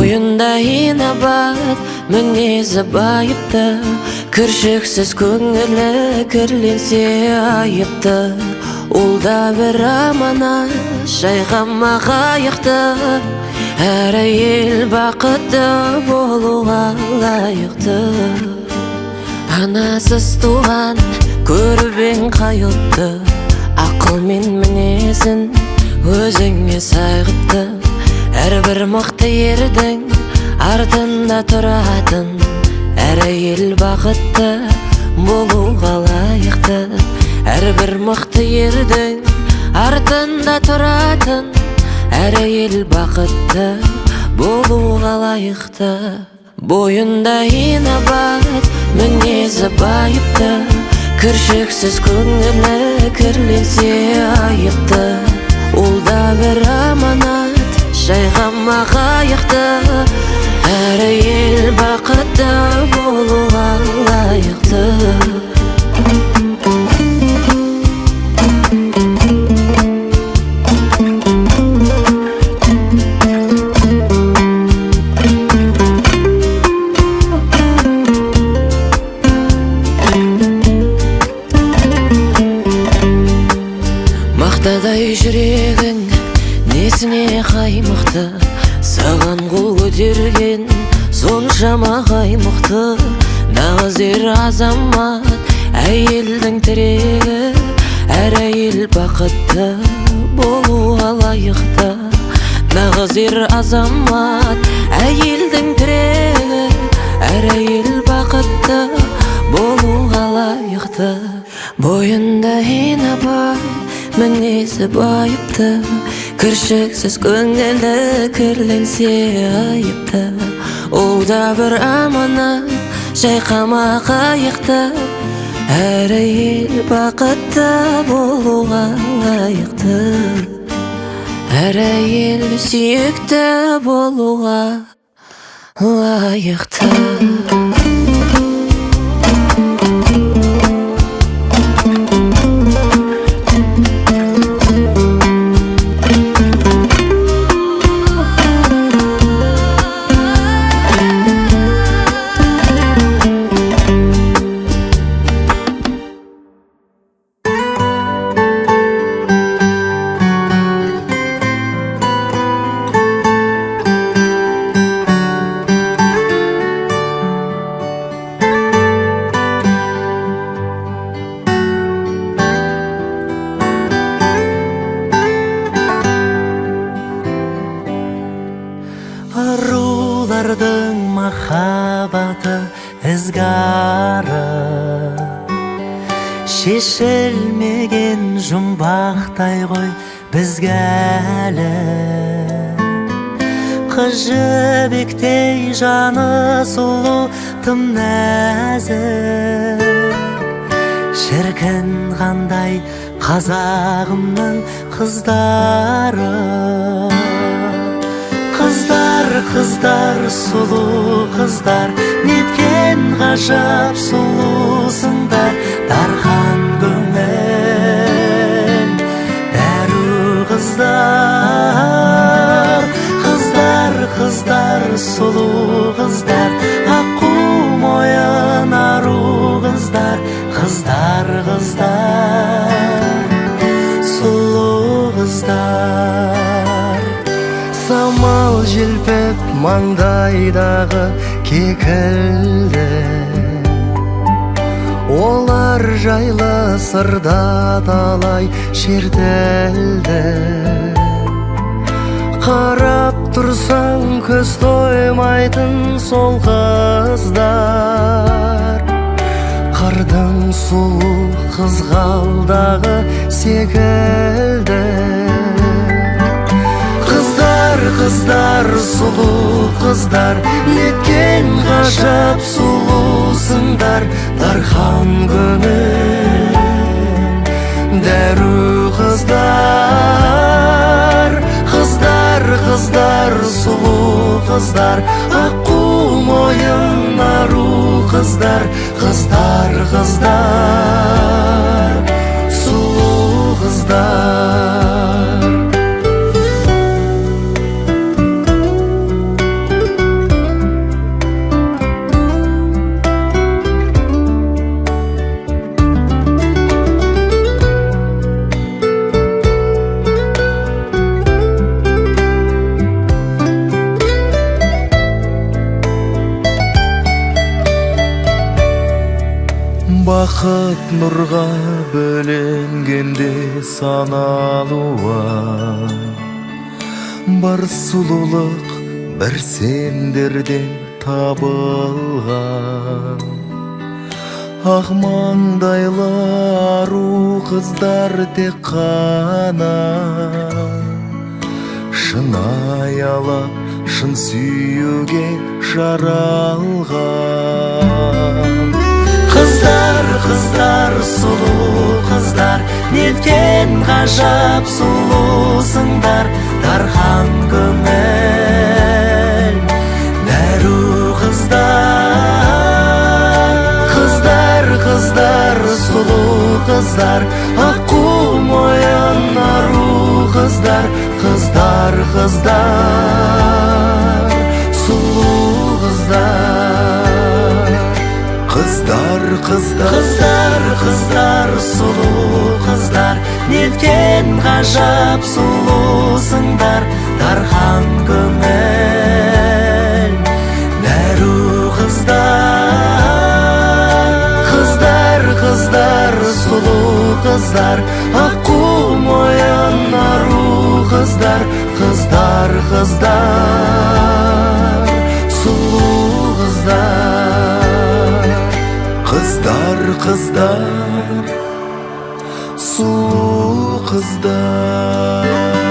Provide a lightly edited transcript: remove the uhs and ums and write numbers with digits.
Бойында инабат, мінезі байыпты, кіршіксіз көңілі кірленсе айыпты. Ол да бір аманат, жайғама қайықты, әр әйел бақытты болуға лайықты. Анасыз туған көріп ең қайылды, ақыл мен мінезін өзіңе сайғытты. Әрбір мықты ердің артында тұратын, әр әйел бақытты болуға лайықты. Әрбір мықты ердің артында тұратын, әр әйел бақытты болуға лайықты. Бойында инабат, мінезі байыпты, кіршіксіз көңілі кірленсе айыпты. Ол да бір аманат, жайғама қайықты, әр әйел бақытты болуға лайықты. Мақтадай жүрегің несіне қаймықты, саған қол көтерген соншама қаймықты. Нағыз ер азамат әйелдің тірегі, әр әйел бақытты болуға лайықты. Нағыз ер азамат әйелдің тірегі, әр әйел бақытты болуға лайықты. Бойында инабат, мінезі байыпты, кіршіксіз көңілі кірленсе айыпты. Ол да бір аманат, жайқама қайықты, әр әйел бақытты болуға лайықты. Әр әйел сүйікті болуға лайықты. Арулардың махаббаты ізгары, шешілмеген жұмбақтай ғой бізге әлі. Қыз жібектей жаны сұлу тым нәзік, шіркін қандай қазағымның қыздары. Қыздар, қыздар, сұлу қыздар, неткен ғажап сұлусыңдар. Дархан көңіл дәру қыздар. Қыздар, қыздар, сұлу қыздар, аққу мойын ару қыздар. Қыздар, қыздар, сұлу қыздар. Самал желпіп маңдайдағы кекілді, олар жайлы сырда талай шертілді. Қарап тұрсаң көз тоймайтын сол қыздар, қырдың сұлу қызғалдағы секілді. Қыздар, сұлу қыздар, неткен ғажап сұлусыңдар. Дархан көңіл дәру қыздар. Қыздар, қыздар, сұлу қыздар, аққу мойын ару қыздар. Қыздар, қыздар, сұлу қыздар. бақыт нұрға бөленгенде саналуа, бар сұлулық бір сендерден табылған. Ақ маңдайлы ару қыздар тек қана шын аялап, шын сүюге жаралған. Қыздар, қыздар, сұлу қыздар, неткен ғажап сұлусыңдар, дархан көңіл нәру қыздар. Қыздар, қыздар, сұлу қыздар, аққу мойын ару қыздар, қыздар, қыздар, сұлу қыздар. Қыздар, қыздар, қыздар, қыздар, сұлу қыздар, неткен ғажап сұлусыңдар, дархан көңіл нәру қыздар. Қыздар, қыздар, сұлу қыздар, аққу мойын ару қыздар, қыздар, қыздар, сұлу қыздар. Қыздар, қыздар, сұлу қыздар.